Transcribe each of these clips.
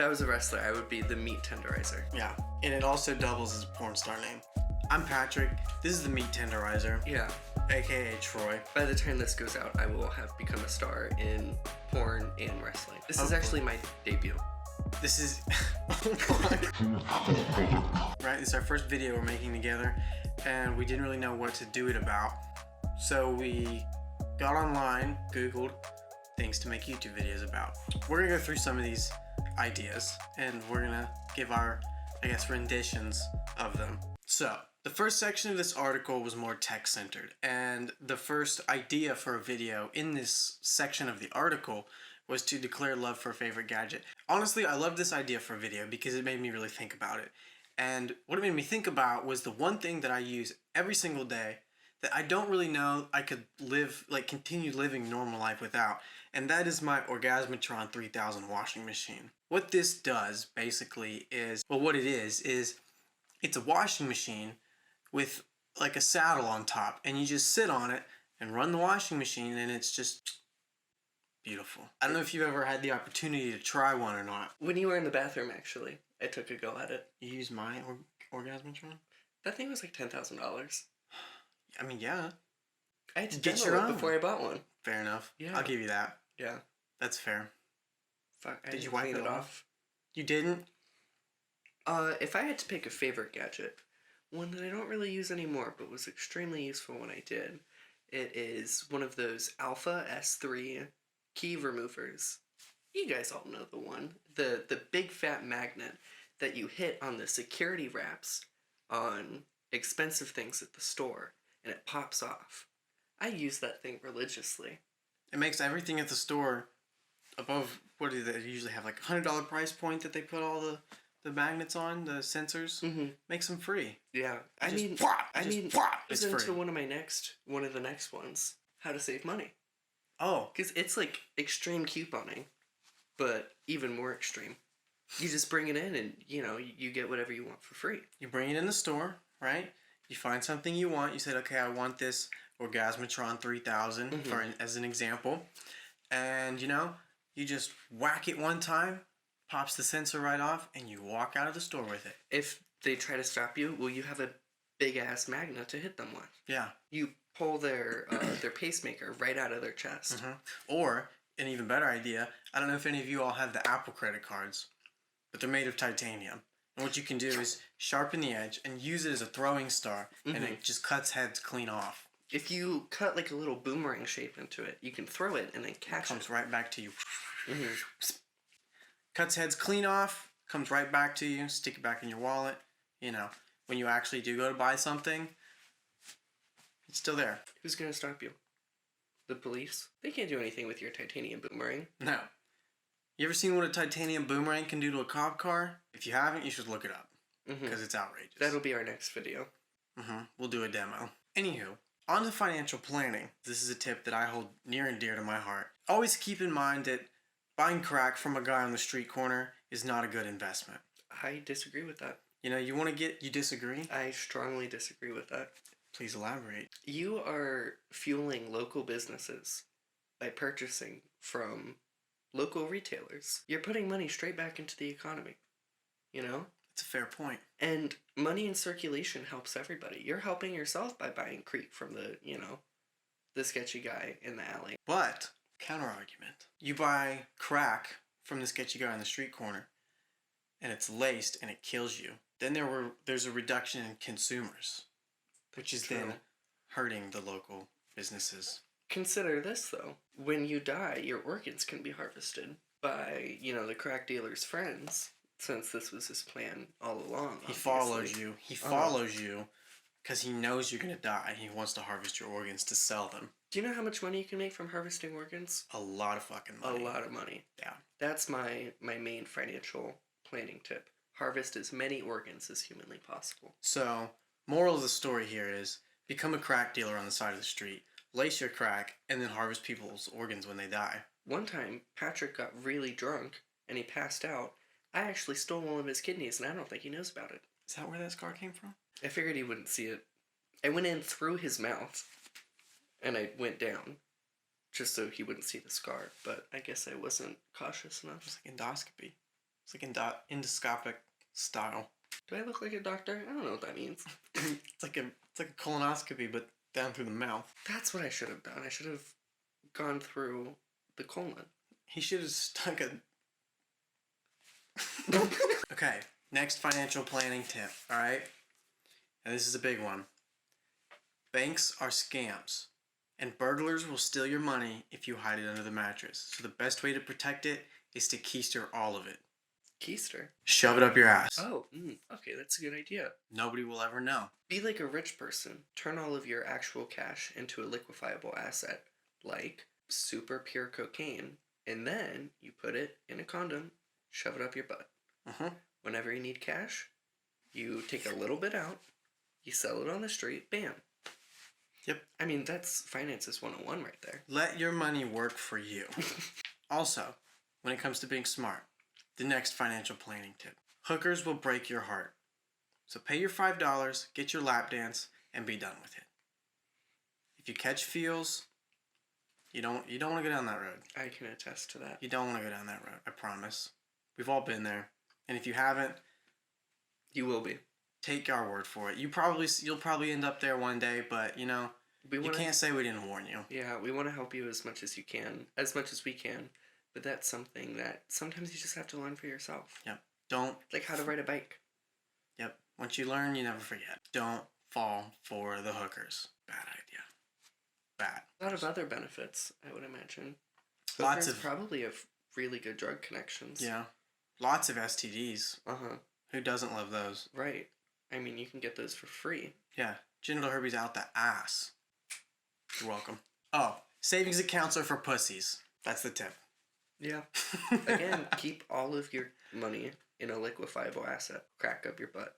If I was a wrestler, I would be the meat tenderizer. Yeah, and it also doubles as a porn star name. I'm Patrick. This is the meat tenderizer. Yeah. AKA Troy. By the time this goes out, I will have become a star in porn and wrestling. This is actually my debut. This is... Right, this is our first video we're making together, and we didn't really know what to do it about. So we got online, Googled things to make YouTube videos about. We're gonna go through some of these ideas, and we're gonna give our, I guess, renditions of them. So, the first section of this article was more tech-centered, and the first idea for a video in this section of the article was to declare love for a favorite gadget. Honestly, I love this idea for a video because it made me really think about it. And what it made me think about was the one thing that I use every single day that I don't really know I could live, like continue living normal life without, and that is my Orgasmatron 3000 washing machine. What this does basically is, well, what it is it's a washing machine with like a saddle on top, and you just sit on it and run the washing machine, and it's just beautiful. I don't know if you've ever had the opportunity to try one or not. When you were in the bathroom, actually, I took a go at it. You use my Orgasmatron? That thing was like $10,000. I mean, yeah. I had to Get demo your it own. before I bought one. Fair enough. Yeah. I'll give you that. Yeah. That's fair. Fuck, I Did you didn't wipe clean it it off? You didn't? If I had to pick a favorite gadget, one that I don't really use anymore but was extremely useful when I did, it is one of those Alpha S3 key removers. You guys all know the one. The big fat magnet that you hit on the security wraps on expensive things at the store and it pops off. I use that thing religiously. It makes everything at the store above, what do they usually have, like $100 price point that they put all the magnets on, the sensors, makes them free. Yeah, It's it's free. one of the next ones, how to save money. Oh, Because it's like extreme couponing, but even more extreme. You just bring it in and, you get whatever you want for free. you bring it in the store, right? You find something you want. You said, okay, I want this Orgasmatron 3000 as an example. And, you just whack it one time, pops the sensor right off, and you walk out of the store with it. If they try to stop you, well, you have a big-ass magnet to hit them with. Yeah. You pull their pacemaker right out of their chest. Or, an even better idea, I don't know if any of you all have the Apple credit cards, but they're made of titanium. And what you can do is sharpen the edge and use it as a throwing star, and it just cuts heads clean off. If you cut like a little boomerang shape into it, you can throw it and then catch it. Comes right back to you. Cuts heads clean off, comes right back to you, stick it back in your wallet. When you actually do go to buy something, it's still there. Who's gonna stop you? The police? They can't do anything with your titanium boomerang. No. You ever seen what a titanium boomerang can do to a cop car? If you haven't, you should look it up, because it's outrageous. That'll be our next video. We'll do a demo. Anywho, on to financial planning. This is a tip that I hold near and dear to my heart. Always keep in mind that buying crack from a guy on the street corner is not a good investment. I disagree with that. You disagree? I strongly disagree with that. Please elaborate. You are fueling local businesses by purchasing from local retailers. You're putting money straight back into the economy. It's a fair point. And money in circulation helps everybody. You're helping yourself by buying Creek from the sketchy guy in the alley. But, counter argument. You buy crack from the sketchy guy on the street corner, and it's laced and it kills you. Then there's a reduction in consumers, which is then hurting the local businesses. Consider this, though. When you die, your organs can be harvested by, the crack dealer's friends, since this was his plan all along. He follows you. He follows you because he knows you're going to die. He wants to harvest your organs to sell them. Do you know how much money you can make from harvesting organs? A lot of fucking money. A lot of money. Yeah. That's my main financial planning tip. Harvest as many organs as humanly possible. So, moral of the story here is, become a crack dealer on the side of the street, lace your crack, and then harvest people's organs when they die. One time, Patrick got really drunk, and he passed out. I actually stole one of his kidneys, and I don't think he knows about it. Is that where that scar came from? I figured he wouldn't see it. I went in through his mouth, and I went down, just so he wouldn't see the scar, but I guess I wasn't cautious enough. It's like endoscopy. It's like endoscopic style. Do I look like a doctor? I don't know what that means. It's like a colonoscopy, but down through the mouth. That's what I should have done. I should have gone through the colon. He should have stuck a. Okay, next financial planning tip. All right, and this is a big one. Banks are scams, and burglars will steal your money if you hide it under the mattress. So the best way to protect it is to keister all of it. Keister. Shove it up your ass. Oh, okay, that's a good idea. Nobody will ever know. Be like a rich person. Turn all of your actual cash into a liquefiable asset, like super pure cocaine, and then you put it in a condom, shove it up your butt. Whenever you need cash, you take a little bit out, you sell it on the street, bam. Yep. I mean, that's finances 101 right there. Let your money work for you. Also, when it comes to being smart, the next financial planning tip. Hookers will break your heart. So pay your $5, get your lap dance, and be done with it. If you catch feels, you don't want to go down that road. I can attest to that. You don't want to go down that road, I promise. We've all been there. And if you haven't, You will be. take our word for it. You'll probably end up there one day, but you can't say we didn't warn you. Yeah, we want to help you as much as you can, as much as we can. But that's something that sometimes you just have to learn for yourself. Yep. Don't. Like how to ride a bike. Yep. Once you learn, you never forget. Don't fall for the hookers. Bad idea. Bad. A lot of other benefits, I would imagine. Lots Hookers of. probably have really good drug connections. Yeah. Lots of STDs. Uh-huh. Who doesn't love those? Right. I mean, you can get those for free. Yeah. Genital herpes out the ass. You're welcome. Oh, savings accounts are for pussies. That's the tip. Yeah. Again, keep all of your money in a liquefiable asset. Crack up your butt.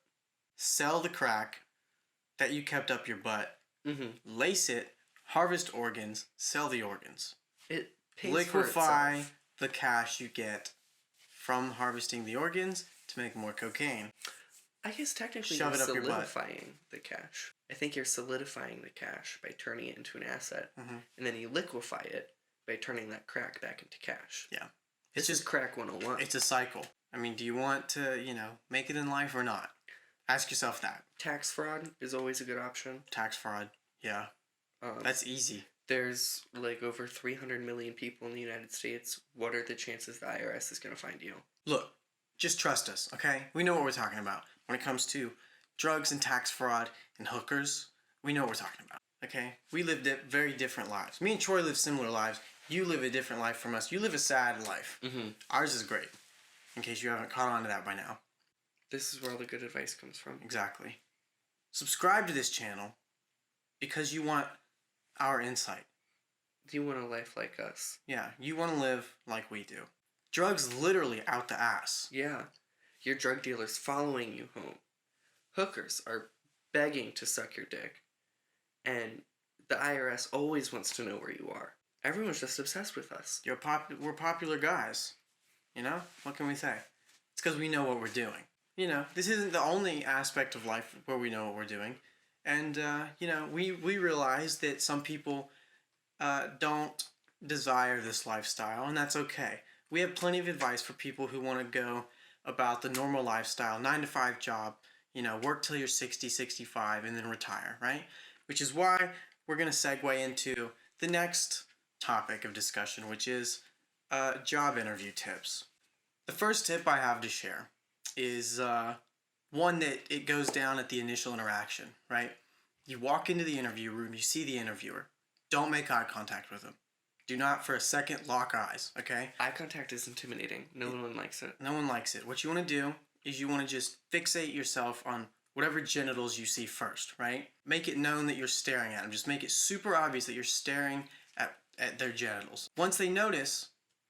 Sell the crack that you kept up your butt. Mm-hmm. Lace it. Harvest organs. Sell the organs. It pays Liquefy for itself. the cash you get from harvesting the organs to make more cocaine. I guess technically Shove you're it up your butt. solidifying the cash. I think you're solidifying the cash by turning it into an asset. Mm-hmm. And then you liquefy it by turning that crack back into cash. Yeah. It's just crack 101. It's a cycle. I mean, do you want to, make it in life or not? Ask yourself that. Tax fraud is always a good option. Tax fraud. Yeah. That's easy. There's like over 300 million people in the United States. What are the chances the IRS is going to find you? Look, just trust us, okay? We know what we're talking about. When it comes to drugs and tax fraud and hookers, we know what we're talking about, okay? We live very different lives. Me and Troy live similar lives. You live a different life from us. You live a sad life. Mm-hmm. Ours is great, in case you haven't caught on to that by now. This is where all the good advice comes from. Exactly. Subscribe to this channel because you want our insight. Do you want a life like us? Yeah, you want to live like we do. Drugs literally out the ass. Yeah. Your drug dealer's following you home. Hookers are begging to suck your dick. And the IRS always wants to know where you are. Everyone's just obsessed with us. We're popular guys. What can we say? It's because we know what we're doing. This isn't the only aspect of life where we know what we're doing. And, we realize that some people don't desire this lifestyle, and that's okay. We have plenty of advice for people who want to go about the normal lifestyle, 9-to-5 job, work till you're 60, 65, and then retire, right? Which is why we're going to segue into the next topic of discussion, which is job interview tips. The first tip I have to share is one that it goes down at the initial interaction, right? You walk into the interview room, you see the interviewer. Don't make eye contact with them. Do not for a second lock eyes, okay? Eye contact is intimidating. No one likes it. No one likes it. What you want to do is you want to just fixate yourself on whatever genitals you see first, right? Make it known that you're staring at them. Just make it super obvious that you're staring at their genitals. Once they notice,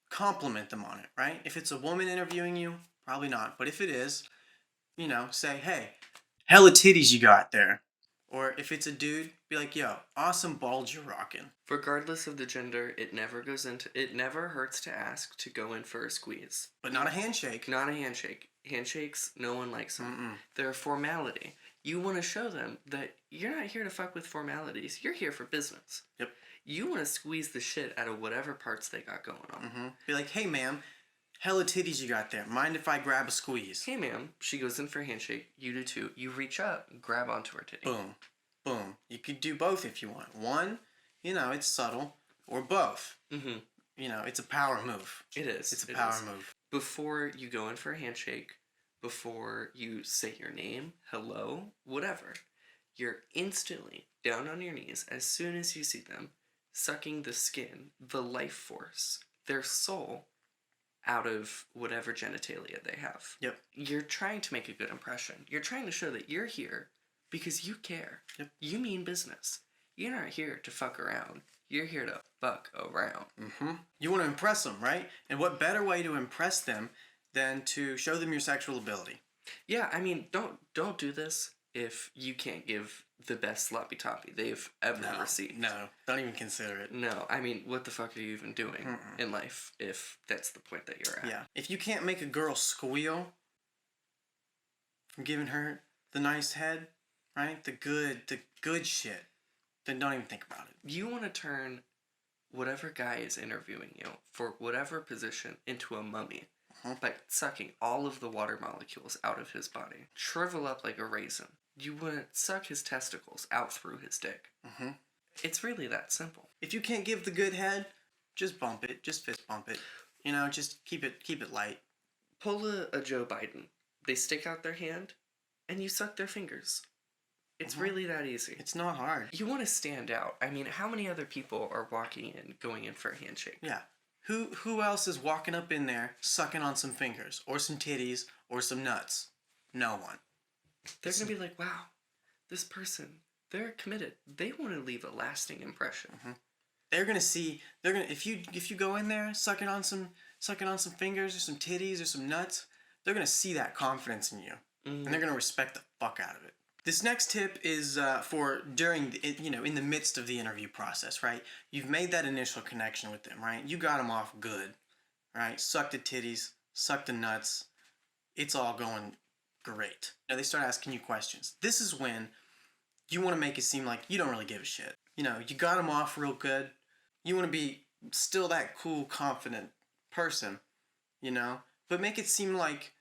compliment them on it, right? If it's a woman interviewing you, probably not. But if it is, say, hey, hella titties you got there. Or if it's a dude, be like, yo, awesome bulge you're rocking. Regardless of the gender, it never hurts to ask to go in for a squeeze. But not a handshake. Not a handshake. Handshakes, no one likes them. Mm-mm. They're a formality. You want to show them that you're not here to fuck with formalities. You're here for business. Yep. You want to squeeze the shit out of whatever parts they got going on. Mm-hmm. Be like, hey, ma'am, Hella titties you got there. Mind if I grab a squeeze? Hey, ma'am. She goes in for a handshake. You do too. You reach up, grab onto her titty. Boom. Boom. You could do both if you want. One, it's subtle, or both. Mm-hmm. It's a power move. It is. It's a power move. Before you go in for a handshake, before you say your name, hello, whatever, you're instantly down on your knees as soon as you see them, sucking the skin, the life force, their soul out of whatever genitalia they have. Yep. You're trying to make a good impression. You're trying to show that you're here because you care. Yep. You mean business. You're not here to fuck around. You're here to fuck around. Mm-hmm. You want to impress them, right? And what better way to impress them than to show them your sexual ability? Yeah, I mean, don't do this if you can't give the best sloppy toppy they've ever received. No, don't even consider it. No, I mean, what the fuck are you even doing in life if that's the point that you're at? Yeah. If you can't make a girl squeal from giving her the nice head, right? The good shit, then don't even think about it. You want to turn whatever guy is interviewing you for whatever position into a mummy by sucking all of the water molecules out of his body. Shrivel up like a raisin. You want to suck his testicles out through his dick. Mm-hmm. It's really that simple. If you can't give the good head, just bump it. Just fist bump it. Just keep it light. Pull a Joe Biden. They stick out their hand, and you suck their fingers. It's really that easy. It's not hard. You want to stand out. I mean, how many other people are walking in, going in for a handshake? Yeah. Who else is walking up in there, sucking on some fingers, or some titties, or some nuts? No one. They're going to be like, wow, this person, they're committed. They want to leave a lasting impression. Mm-hmm. If you go in there sucking on some fingers or some titties or some nuts, they're gonna see that confidence in you, and they're gonna respect the fuck out of it. This next tip is for during in the midst of the interview process, right? You've made that initial connection with them, right? You got them off good, right? Suck the titties, suck the nuts. It's all going great. Now they start asking you questions. This is when you want to make it seem like you don't really give a shit. You got them off real good. You want to be still that cool, confident person, but make it seem like,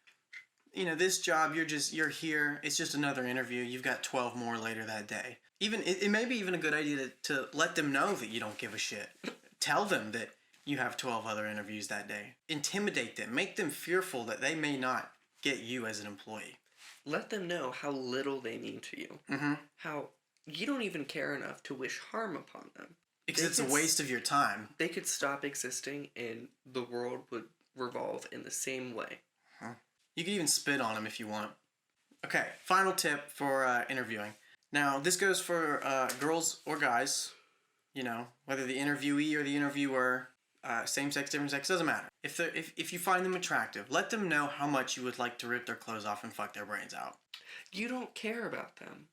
this job, you're here, it's just another interview, you've got 12 more later that day. Even, it may be even a good idea to let them know that you don't give a shit. Tell them that you have 12 other interviews that day. Intimidate them, make them fearful that they may not get you as an employee. Let them know how little they mean to you. Mm-hmm. How you don't even care enough to wish harm upon them. Because it's a waste of your time. They could stop existing and the world would revolve in the same way. You can even spit on them if you want. Okay, final tip for interviewing. Now, this goes for girls or guys, whether the interviewee or the interviewer, same sex, different sex, doesn't matter. If you find them attractive, let them know how much you would like to rip their clothes off and fuck their brains out. You don't care about them.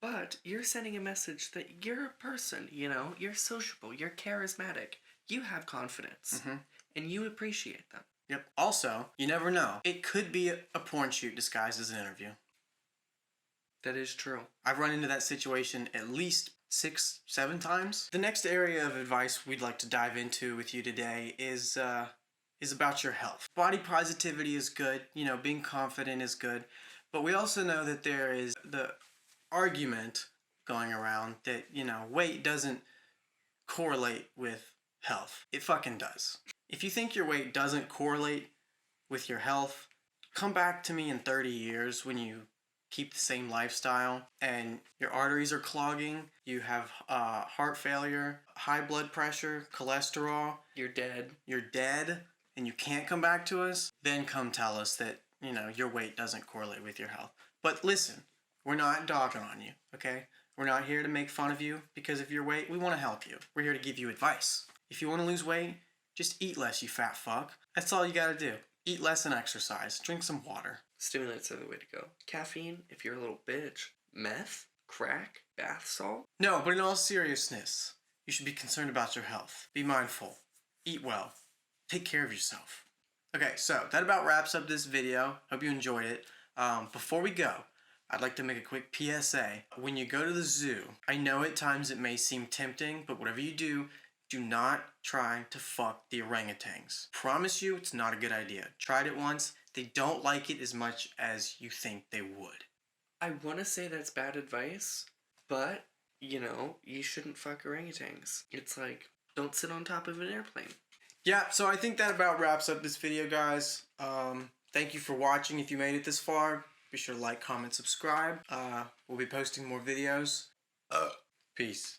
But you're sending a message that you're a person, you're sociable, you're charismatic, you have confidence, and you appreciate them. Yep. Also, you never know. It could be a porn shoot disguised as an interview. That is true. I've run into that situation at least 6-7 times. The next area of advice we'd like to dive into with you today is about your health. Body positivity is good, being confident is good, but we also know that there is the argument going around that, weight doesn't correlate with health. It fucking does. If you think your weight doesn't correlate with your health, come back to me in 30 years when you keep the same lifestyle and your arteries are clogging, you have heart failure, high blood pressure, cholesterol. You're dead, and you can't come back to us, then come tell us that, your weight doesn't correlate with your health. But listen, we're not dogging on you, okay? We're not here to make fun of you because of your weight. We want to help you. We're here to give you advice. If you want to lose weight, just eat less, you fat fuck. That's all you gotta do. Eat less and exercise. Drink some water. Stimulants are the way to go. Caffeine, if you're a little bitch. Meth, crack, bath salt. No, but in all seriousness, you should be concerned about your health. Be mindful. Eat well. Take care of yourself. Okay, so that about wraps up this video. Hope you enjoyed it. Before we go, I'd like to make a quick PSA. When you go to the zoo, I know at times it may seem tempting, but whatever you do, do not try to fuck the orangutans. Promise you, it's not a good idea. Tried it once. They don't like it as much as you think they would. I want to say that's bad advice, but, you know, you shouldn't fuck orangutans. It's like, don't sit on top of an airplane. Yeah, so I think that about wraps up this video, guys. Thank you for watching. If you made it this far, be sure to like, comment, subscribe. We'll be posting more videos. Peace.